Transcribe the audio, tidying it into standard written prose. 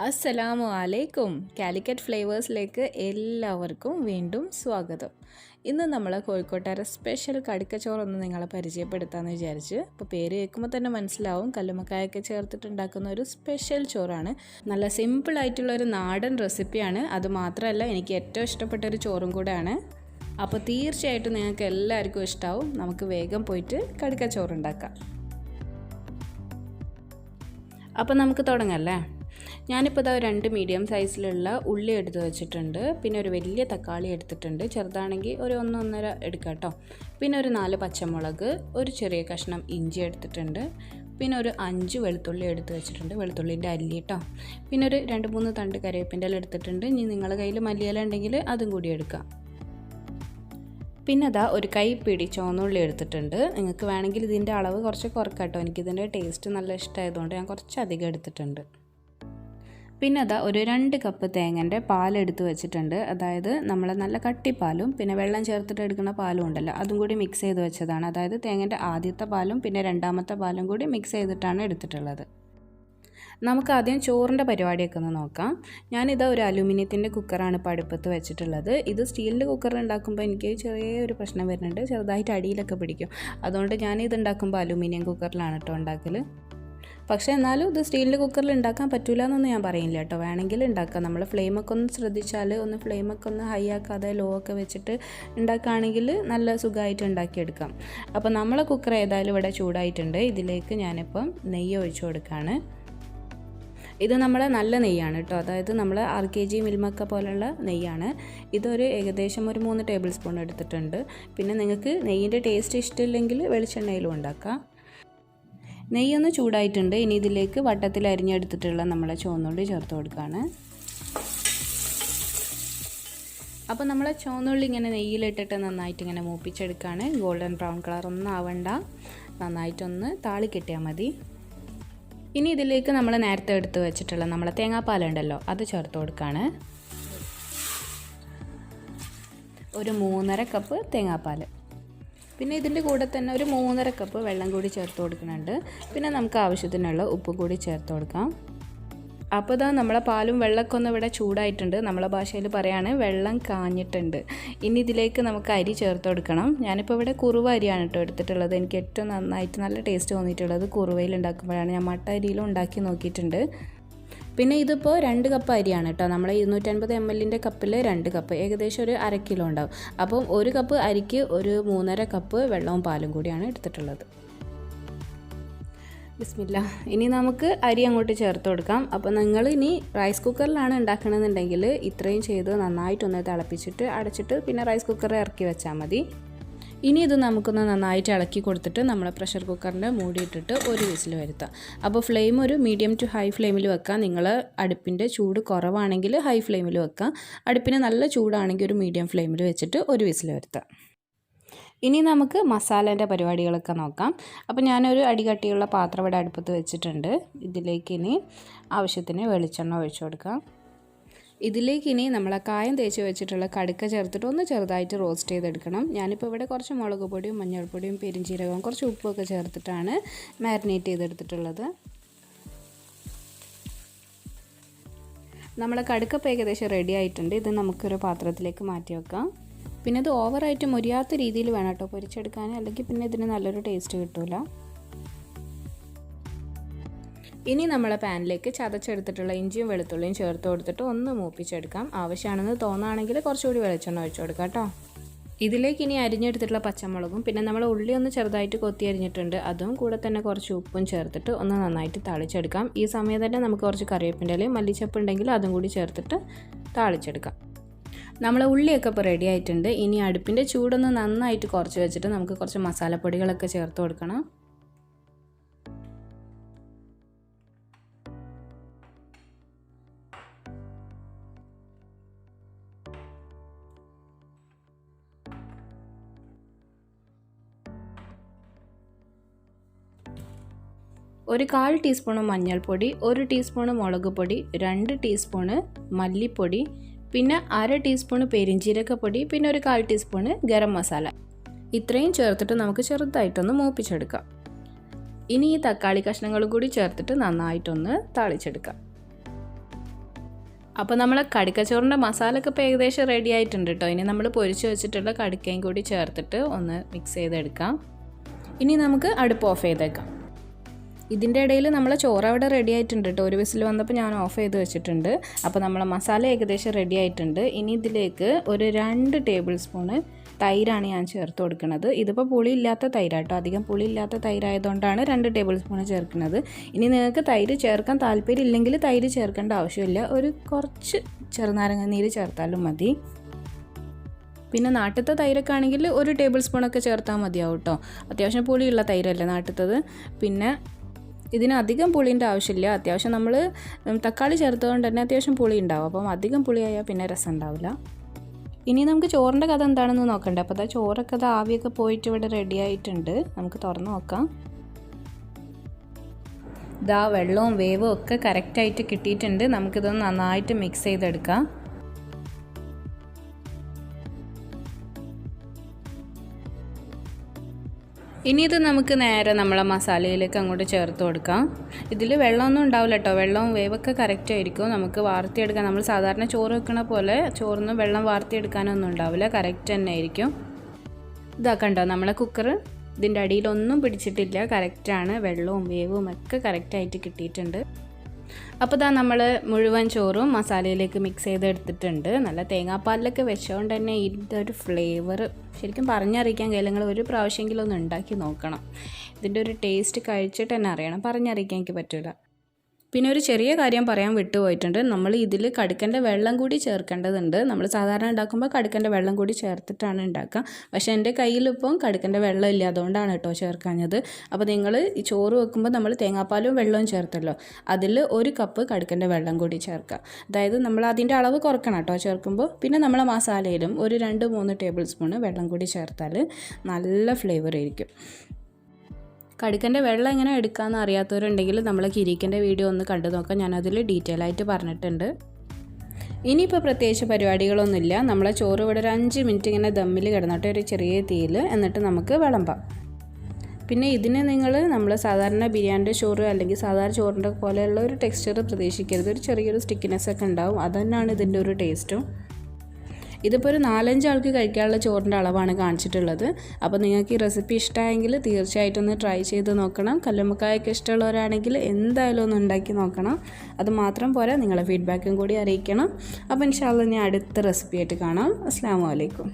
അസ്സലാമു അലൈക്കും. കാലിക്കറ്റ് ഫ്ലേവേഴ്സിലേക്ക് എല്ലാവർക്കും വീണ്ടും സ്വാഗതം. ഇന്ന് നമ്മൾ കോഴിക്കോട്ടുകാരെ സ്പെഷ്യൽ കടുക്കച്ചോറൊന്ന് നിങ്ങളെ പരിചയപ്പെടുത്താമെന്ന് വിചാരിച്ച്. അപ്പോൾ പേര് കേൾക്കുമ്പോൾ തന്നെ മനസ്സിലാവും, കല്ലുമ്മക്കായൊക്കെ ചേർത്തിട്ടുണ്ടാക്കുന്ന ഒരു സ്പെഷ്യൽ ചോറാണ്. നല്ല സിമ്പിളായിട്ടുള്ളൊരു നാടൻ റെസിപ്പിയാണ്. അതുമാത്രമല്ല, എനിക്ക് ഏറ്റവും ഇഷ്ടപ്പെട്ടൊരു ചോറും കൂടെയാണ്. അപ്പോൾ തീർച്ചയായിട്ടും നിങ്ങൾക്ക് എല്ലാവർക്കും ഇഷ്ടമാവും. നമുക്ക് വേഗം പോയിട്ട് കടുക്കച്ചോറുണ്ടാക്കാം. അപ്പോൾ നമുക്ക് തുടങ്ങല്ലേ. ഞാനിപ്പോൾ ഇതാ 2 മീഡിയം സൈസിലുള്ള ഉള്ളി എടുത്ത് വെച്ചിട്ടുണ്ട്. പിന്നെ ഒരു വലിയ തക്കാളി എടുത്തിട്ടുണ്ട്. ചെറുതാണെങ്കിൽ ഒരു 1-1.5 എടുക്കാം കേട്ടോ. പിന്നെ ഒരു 4 പച്ചമുളക്, ഒരു ചെറിയ കഷ്ണം ഇഞ്ചി എടുത്തിട്ടുണ്ട്. പിന്നെ ഒരു 5 വെളുത്തുള്ളി എടുത്ത് വെച്ചിട്ടുണ്ട്, വെളുത്തുള്ളിൻ്റെ അല്ലി കേട്ടോ. പിന്നെ ഒരു 2-3 തണ്ട് കറിവേപ്പിൻ്റെ ഇല എടുത്തിട്ടുണ്ട്. ഇനി നിങ്ങളുടെ കയ്യിൽ മല്ലിയില ഉണ്ടെങ്കിൽ അതും കൂടി എടുക്കാം. പിന്നെ അതാ ഒരു കൈപ്പിടി ചുവന്നുള്ളി എടുത്തിട്ടുണ്ട്. നിങ്ങൾക്ക് വേണമെങ്കിൽ ഇതിൻ്റെ അളവ് കുറച്ച് കുറക്കാം കേട്ടോ. എനിക്കിതിൻ്റെ ടേസ്റ്റ് നല്ല ഇഷ്ടമായതുകൊണ്ട് ഞാൻ കുറച്ച് അധികം എടുത്തിട്ടുണ്ട്. പിന്നെ അതാ ഒരു 2 കപ്പ് തേങ്ങൻ്റെ പാലെടുത്ത് വെച്ചിട്ടുണ്ട്. അതായത് നമ്മൾ നല്ല കട്ടിപ്പാലും പിന്നെ വെള്ളം ചേർത്തിട്ട് എടുക്കുന്ന പാലും ഉണ്ടല്ലോ, അതും കൂടി മിക്സ് ചെയ്ത് വെച്ചതാണ്. അതായത് തേങ്ങൻ്റെ ആദ്യത്തെ പാലും പിന്നെ രണ്ടാമത്തെ പാലും കൂടി മിക്സ് ചെയ്തിട്ടാണ് എടുത്തിട്ടുള്ളത്. നമുക്ക് ആദ്യം ചോറിൻ്റെ പരിപാടിയൊക്കെ ഒന്ന് നോക്കാം. ഞാനിതാ ഒരു അലുമിനിയത്തിൻ്റെ കുക്കറാണ് ഇപ്പോൾ അടുപ്പത്ത് വെച്ചിട്ടുള്ളത്. ഇത് സ്റ്റീലിൻ്റെ കുക്കറിൽ ഉണ്ടാക്കുമ്പോൾ എനിക്ക് ചെറിയൊരു പ്രശ്നം വരുന്നുണ്ട്, ചെറുതായിട്ട് അടിയിലൊക്കെ പിടിക്കും. അതുകൊണ്ട് ഞാനിത് ഉണ്ടാക്കുമ്പോൾ അലുമിനിയം കുക്കറിലാണ് കേട്ടോ ഉണ്ടാക്കൽ. പക്ഷേ എന്നാലും ഇത് സ്റ്റീലിൻ്റെ കുക്കറിൽ ഉണ്ടാക്കാൻ പറ്റില്ല എന്നൊന്നും ഞാൻ പറയില്ല കേട്ടോ. വേണമെങ്കിൽ ഉണ്ടാക്കാം. നമ്മൾ ഫ്ലെയിമൊക്കെ ഒന്ന് ശ്രദ്ധിച്ചാൽ, ഫ്ലെയിമൊക്കെ ഒന്ന് ഹൈ ആക്കാതെ ലോ ഒക്കെ വെച്ചിട്ട് ഉണ്ടാക്കുകയാണെങ്കിൽ നല്ല സുഖമായിട്ട് ഉണ്ടാക്കിയെടുക്കാം. അപ്പോൾ നമ്മളെ കുക്കർ ഏതായാലും ഇവിടെ ചൂടായിട്ടുണ്ട്. ഇതിലേക്ക് ഞാനിപ്പം നെയ്യ് ഒഴിച്ചു കൊടുക്കുകയാണ്. ഇത് നമ്മുടെ നല്ല നെയ്യാണ് കേട്ടോ. അതായത് നമ്മൾ RKG മിൽമക്ക പോലുള്ള നെയ്യാണ്. ഇതൊരു ഏകദേശം ഒരു 3 ടേബിൾ സ്പൂൺ എടുത്തിട്ടുണ്ട്. പിന്നെ നിങ്ങൾക്ക് നെയ്യിൻ്റെ ടേസ്റ്റ് ഇഷ്ടമില്ലെങ്കിൽ വെളിച്ചെണ്ണയിലും ഉണ്ടാക്കാം. നെയ്യൊന്ന് ചൂടായിട്ടുണ്ട്. ഇനി ഇതിലേക്ക് വട്ടത്തിൽ അരിഞ്ഞെടുത്തിട്ടുള്ള നമ്മളെ ചുവന്നുള്ളി ചേർത്ത് കൊടുക്കുകയാണ്. അപ്പോൾ നമ്മളെ ചുവന്നുള്ളി ഇങ്ങനെ നെയ്യിലിട്ടിട്ട് നന്നായിട്ട് ഇങ്ങനെ മൂപ്പിച്ചെടുക്കുകയാണ്. ഗോൾഡൻ ബ്രൗൺ കളർ ഒന്നും ആവണ്ട, നന്നായിട്ടൊന്ന് താളി കിട്ടിയാൽ മതി. ഇനി ഇതിലേക്ക് നമ്മൾ നേരത്തെ എടുത്ത് വെച്ചിട്ടുള്ള നമ്മളെ തേങ്ങാപ്പാലുണ്ടല്ലോ, അത് ചേർത്ത് കൊടുക്കുകയാണ്. ഒരു 3.5 കപ്പ് തേങ്ങാപ്പാൽ. പിന്നെ ഇതിൻ്റെ കൂടെ തന്നെ ഒരു 3.5 കപ്പ് വെള്ളം കൂടി ചേർത്ത് കൊടുക്കുന്നുണ്ട്. പിന്നെ നമുക്ക് ആവശ്യത്തിനുള്ള ഉപ്പ് കൂടി ചേർത്ത് കൊടുക്കാം. അപ്പോൾ ഇതാ നമ്മളെ പാലും വെള്ളമൊക്കെ ഒന്ന് ഇവിടെ ചൂടായിട്ടുണ്ട്. നമ്മളെ ഭാഷയിൽ പറയാണ് വെള്ളം കാഞ്ഞിട്ടുണ്ട്. ഇനി ഇതിലേക്ക് നമുക്ക് അരി ചേർത്ത് കൊടുക്കണം. ഞാനിപ്പോൾ ഇവിടെ കുറുവ അരിയാണ് കേട്ടോ എടുത്തിട്ടുള്ളത്. എനിക്ക് ഏറ്റവും നന്നായിട്ട് നല്ല ടേസ്റ്റ് തോന്നിയിട്ടുള്ളത് കുറുവയിൽ ഉണ്ടാക്കുമ്പോഴാണ്. ഞാൻ മട്ട അരിയിലും ഉണ്ടാക്കി നോക്കിയിട്ടുണ്ട്. പിന്നെ ഇതിപ്പോൾ 2 കപ്പ് അരിയാണ് കേട്ടോ. നമ്മൾ 250 ml കപ്പിൽ 2 കപ്പ്, ഏകദേശം ഒരു 1/2 കിലോ ഉണ്ടാവും. അപ്പം 1 കപ്പ് അരിക്ക് ഒരു 3.5 കപ്പ് വെള്ളവും പാലും കൂടിയാണ് എടുത്തിട്ടുള്ളത്. ബിസ്മില്ല. ഇനി നമുക്ക് അരി അങ്ങോട്ട് ചേർത്ത് കൊടുക്കാം. അപ്പോൾ നിങ്ങൾ ഇനി റൈസ് കുക്കറിലാണ് ഉണ്ടാക്കണമെന്നുണ്ടെങ്കിൽ ഇത്രയും ചെയ്ത് നന്നായിട്ടൊന്ന് തിളപ്പിച്ചിട്ട് അടച്ചിട്ട് പിന്നെ റൈസ് കുക്കറിൽ ഇറക്കി വെച്ചാൽ മതി. ഇനി ഇത് നമുക്കൊന്ന് നന്നായിട്ട് ഇളക്കി കൊടുത്തിട്ട് നമ്മൾ പ്രഷർ കുക്കറിൻ്റെ മൂടിയിട്ടിട്ട് ഒരു വിസിൽ വരുത്താം. അപ്പോൾ ഫ്ലെയിം ഒരു മീഡിയം ടു ഹൈ ഫ്ലെയിമിൽ വെക്കാം. നിങ്ങൾ അടുപ്പിൻ്റെ ചൂട് കുറവാണെങ്കിൽ ഹൈ ഫ്ലെയിമിൽ വെക്കാം. അടുപ്പിന് നല്ല ചൂടാണെങ്കിൽ ഒരു മീഡിയം ഫ്ലെയിമിൽ വെച്ചിട്ട് ഒരു വിസിൽ വരുത്താം. ഇനി നമുക്ക് മസാലേൻ്റെ പരിപാടികളൊക്കെ നോക്കാം. അപ്പോൾ ഞാനൊരു അടികട്ടിയുള്ള പാത്രം ഇവിടെ അടുപ്പത്ത് വെച്ചിട്ടുണ്ട്. ഇതിലേക്ക് ഇനി ആവശ്യത്തിന് വെളിച്ചെണ്ണ ഒഴിച്ചു കൊടുക്കാം. ഇതിലേക്ക് ഇനി നമ്മൾ കായം തേച്ച് വെച്ചിട്ടുള്ള കടുക്ക ചേർത്തിട്ട് ഒന്ന് ചെറുതായിട്ട് റോസ്റ്റ് ചെയ്തെടുക്കണം. ഞാനിപ്പോൾ ഇവിടെ കുറച്ച് മുളക് പൊടിയും മഞ്ഞൾപ്പൊടിയും പെരിഞ്ചീരകവും കുറച്ച് ഉപ്പൊക്കെ ചേർത്തിട്ടാണ് മാരിനേറ്റ് ചെയ്തെടുത്തിട്ടുള്ളത്. നമ്മളെ കടുക്കപ്പ് ഏകദേശം റെഡി ആയിട്ടുണ്ട്. ഇത് നമുക്കൊരു പാത്രത്തിലേക്ക് മാറ്റി വെക്കാം. പിന്നെ ഇത് ഓവറായിട്ട് മൊരിയാത്ത രീതിയിൽ വേണം കേട്ടോ പൊരിച്ചെടുക്കാൻ, അല്ലെങ്കിൽ പിന്നെ ഇതിന് നല്ലൊരു ടേസ്റ്റ് കിട്ടില്ല. ഇനി നമ്മളെ പാനിലേക്ക് ചതച്ചെടുത്തിട്ടുള്ള ഇഞ്ചിയും വെളുത്തുള്ളിയും ചേർത്ത് കൊടുത്തിട്ട് ഒന്ന് മൂപ്പിച്ചെടുക്കാം. ആവശ്യമാണെന്ന് തോന്നുകയാണെങ്കിൽ കുറച്ചുകൂടി വെളിച്ചെണ്ണ ഒഴിച്ചു കൊടുക്കാം കേട്ടോ. ഇതിലേക്ക് ഇനി അരിഞ്ഞെടുത്തിട്ടുള്ള പച്ചമുളകും പിന്നെ നമ്മൾ ഉള്ളി ഒന്ന് ചെറുതായിട്ട് കൊത്തി അരിഞ്ഞിട്ടുണ്ട്, അതും കൂടെ തന്നെ കുറച്ച് ഉപ്പും ചേർത്തിട്ട് ഒന്ന് നന്നായിട്ട് താളിച്ചെടുക്കാം. ഈ സമയം തന്നെ നമുക്ക് കുറച്ച് കറിവേപ്പിൻ്റെ ഇലയും മല്ലിച്ചപ്പ് ഉണ്ടെങ്കിൽ അതും കൂടി ചേർത്തിട്ട് താളിച്ചെടുക്കാം. നമ്മളെ ഉള്ളിയൊക്കെ ഇപ്പോൾ റെഡി ആയിട്ടുണ്ട്. ഇനി അടുപ്പിൻ്റെ ചൂടൊന്ന് നന്നായിട്ട് കുറച്ച് വെച്ചിട്ട് നമുക്ക് കുറച്ച് മസാലപ്പൊടികളൊക്കെ ചേർത്ത് കൊടുക്കണം. ഒരു 1/4 ടീസ്പൂണ് മഞ്ഞൾപ്പൊടി, 1 ടീസ്പൂണ് മുളക് പൊടി, 2 ടീസ്പൂണ് മല്ലിപ്പൊടി, പിന്നെ 1/2 ടീസ്പൂണ് പെരിഞ്ചീരകപ്പൊടി, പിന്നെ ഒരു 1/4 ടീസ്പൂണ് ഗരം മസാല. ഇത്രയും ചേർത്തിട്ട് നമുക്ക് ചെറുതായിട്ടൊന്ന് മൂപ്പിച്ചെടുക്കാം. ഇനി ഈ തക്കാളി കഷ്ണങ്ങളും കൂടി ചേർത്തിട്ട് നന്നായിട്ടൊന്ന് താളിച്ചെടുക്കാം. അപ്പോൾ നമ്മൾ കടുക്കച്ചോറിൻ്റെ മസാലയൊക്കെ ഇപ്പോൾ ഏകദേശം റെഡി ആയിട്ടുണ്ട് കേട്ടോ. ഇനി നമ്മൾ പൊരിച്ച് വെച്ചിട്ടുള്ള കടുക്കയും കൂടി ചേർത്തിട്ട് ഒന്ന് മിക്സ് ചെയ്തെടുക്കാം. ഇനി നമുക്ക് അടുപ്പ് ഓഫ് ചെയ്തേക്കാം. ഇതിൻ്റെ ഇടയിൽ നമ്മളെ ചോറ് അവിടെ റെഡി ആയിട്ടുണ്ട് കേട്ടോ. ഒരു വിസിൽ വന്നപ്പോൾ ഞാൻ ഓഫ് ചെയ്ത് വെച്ചിട്ടുണ്ട്. അപ്പോൾ നമ്മളെ മസാല ഏകദേശം റെഡി ആയിട്ടുണ്ട്. ഇനി ഇതിലേക്ക് ഒരു 2 ടേബിൾ സ്പൂണ് തൈരാണ് ഞാൻ ചേർത്ത് കൊടുക്കുന്നത്. ഇതിപ്പോൾ പുളിയില്ലാത്ത തൈരാട്ടോ, അധികം പുളിയില്ലാത്ത തൈരായതുകൊണ്ടാണ് 2 ടേബിൾ സ്പൂൺ ചേർക്കുന്നത്. ഇനി നിങ്ങൾക്ക് തൈര് ചേർക്കാൻ താല്പര്യം ഇല്ലെങ്കിൽ തൈര് ചേർക്കേണ്ട ആവശ്യമില്ല, ഒരു കുറച്ച് ചെറുനാരങ്ങ നീര് ചേർത്താലും മതി. പിന്നെ നാട്ടിലത്തെ തൈരൊക്കെ ആണെങ്കിൽ 1 ടേബിൾ സ്പൂണൊക്കെ ചേർത്താൽ മതിയാവും കേട്ടോ. അത്യാവശ്യം പുളിയുള്ള തൈരല്ലേ നാട്ടിലത്തത്. പിന്നെ ഇതിനധികം പുളിൻ്റെ ആവശ്യമില്ല. അത്യാവശ്യം നമ്മൾ തക്കാളി ചേർത്തതുകൊണ്ട് തന്നെ അത്യാവശ്യം പുളി ഉണ്ടാവും. അപ്പം അധികം പുളിയായാൽ പിന്നെ രസം ഉണ്ടാവില്ല. ഇനി നമുക്ക് ചോറിൻ്റെ കഥ എന്താണെന്ന് നോക്കണ്ടേ. അപ്പോൾ ചോറൊക്കെ ആവിയൊക്കെ പോയിട്ട് ഇവിടെ റെഡി ആയിട്ടുണ്ട്. നമുക്ക് തുറന്ന് നോക്കാം. വെള്ളവും വേവും ഒക്കെ കറക്റ്റായിട്ട് കിട്ടിയിട്ടുണ്ട്. നമുക്കിതൊന്ന് നന്നായിട്ട് മിക്സ് ചെയ്തെടുക്കാം. ഇനി ഇത് നമുക്ക് നേരെ നമ്മളെ മസാലയിലേക്ക് അങ്ങോട്ട് ചേർത്ത് കൊടുക്കാം. ഇതിൽ വെള്ളമൊന്നും ഉണ്ടാവില്ല കേട്ടോ. വെള്ളവും വേവൊക്കെ കറക്റ്റ് ആയിരിക്കും. നമുക്ക് വാർത്തിയെടുക്കാൻ, നമ്മൾ സാധാരണ ചോറ് വെക്കണ പോലെ ചോറിന് വെള്ളം വാർത്തിയെടുക്കാനൊന്നും ഉണ്ടാവില്ല, കറക്റ്റ് തന്നെ ആയിരിക്കും. കണ്ടോ നമ്മളെ കുക്കർ, ഇതിൻ്റെ അടിയിലൊന്നും പിടിച്ചിട്ടില്ല, കറക്റ്റാണ്. വെള്ളവും വേവും ഒക്കെ കറക്റ്റായിട്ട് കിട്ടിയിട്ടുണ്ട്. അപ്പോൾ നമ്മൾ മുഴുവൻ ചോറും മസാലയിലേക്ക് മിക്സ് ചെയ്തെടുത്തിട്ടുണ്ട്. നല്ല തേങ്ങാപ്പാലിലൊക്കെ വെച്ചുകൊണ്ട് തന്നെ ഇതിൻ്റെ ഒരു ഫ്ലേവർ ശരിക്കും പറഞ്ഞറിയിക്കാൻ കഴിയില്ല. നിങ്ങൾ ഒരു പ്രാവശ്യമെങ്കിലും ഒന്ന് ഉണ്ടാക്കി നോക്കണം. ഇതിൻ്റെ ഒരു ടേസ്റ്റ് കഴിച്ചിട്ട് തന്നെ അറിയണം, പറഞ്ഞറിയിക്കാൻ എനിക്ക് പറ്റില്ല. പിന്നെ ഒരു ചെറിയ കാര്യം പറയാൻ വിട്ടുപോയിട്ടുണ്ട്. നമ്മൾ ഇതിൽ കടുക്കൻ്റെ വെള്ളം കൂടി ചേർക്കേണ്ടതുണ്ട്. നമ്മൾ സാധാരണ ഉണ്ടാക്കുമ്പോൾ കടുക്കൻ്റെ വെള്ളം കൂടി ചേർത്തിട്ടാണ് ഉണ്ടാക്കുക. പക്ഷേ എൻ്റെ കയ്യിലിപ്പം കടുക്കൻ്റെ വെള്ളം ഇല്ല, അതുകൊണ്ടാണ് കേട്ടോ ചേർക്കാഞ്ഞത്. അപ്പോൾ നിങ്ങൾ ഈ ചോറ് വെക്കുമ്പോൾ നമ്മൾ തേങ്ങാപ്പാലും വെള്ളവും ചേർത്തല്ലോ, അതിൽ 1 കപ്പ് കടുക്കൻ്റെ വെള്ളം കൂടി ചേർക്കുക. അതായത് നമ്മൾ അതിൻ്റെ അളവ് കുറക്കണം കേട്ടോ ചേർക്കുമ്പോൾ. പിന്നെ നമ്മളെ മസാലയിലും ഒരു 2-3 ടേബിൾ സ്പൂണ് വെള്ളം കൂടി ചേർത്താൽ നല്ല ഫ്ലേവർ ആയിരിക്കും. കടുക്കൻ്റെ വെള്ളം എങ്ങനെ എടുക്കാമെന്ന് അറിയാത്തവരുണ്ടെങ്കിൽ നമ്മളെ കിരീക്കൻ്റെ വീഡിയോ ഒന്ന് കണ്ടു നോക്കാം. ഞാനതിൽ ഡീറ്റെയിൽ ആയിട്ട് പറഞ്ഞിട്ടുണ്ട്. ഇനിയിപ്പോൾ പ്രത്യേകിച്ച് പരിപാടികളൊന്നുമില്ല. നമ്മളെ ചോറ് ഇവിടെ ഒരു 5 മിനിറ്റ് ഇങ്ങനെ ദമ്മിൽ കിടന്നിട്ട് ഒരു ചെറിയ തീയിൽ, എന്നിട്ട് നമുക്ക് വിളമ്പാം. പിന്നെ ഇതിന് നമ്മൾ സാധാരണ ബിരിയാണിൻ്റെ ചോറ് അല്ലെങ്കിൽ സാധാരണ ചോറിൻ്റെ പോലെയുള്ള ഒരു ടെക്സ്ചർ പ്രതീക്ഷിക്കരുത്. ഒരു ചെറിയൊരു സ്റ്റിക്കിനെസ് ഒക്കെ ഉണ്ടാവും. അതുതന്നെയാണ് ഇതിൻ്റെ ഒരു ടേസ്റ്റും. ഇതിപ്പോൾ ഒരു 4-5 ആൾക്ക് കഴിക്കാനുള്ള ചോറിൻ്റെ അളവാണ് കാണിച്ചിട്ടുള്ളത്. അപ്പോൾ നിങ്ങൾക്ക് ഈ റെസിപ്പി ഇഷ്ടമായെങ്കിൽ തീർച്ചയായിട്ടും ഒന്ന് ട്രൈ ചെയ്ത് നോക്കണം. കല്ലുമ്മക്കായൊക്കെ ഇഷ്ടമുള്ളവരാണെങ്കിൽ എന്തായാലും ഒന്ന് ഉണ്ടാക്കി നോക്കണം. അത് മാത്രം പോരാ, നിങ്ങളെ ഫീഡ്ബാക്കും കൂടി അറിയിക്കണം. അപ്പോൾ ഇൻഷാ അല്ലാഹ് ഞാൻ അടുത്ത റെസിപ്പി ആയിട്ട് കാണാം. അസ്സലാമു അലൈക്കും.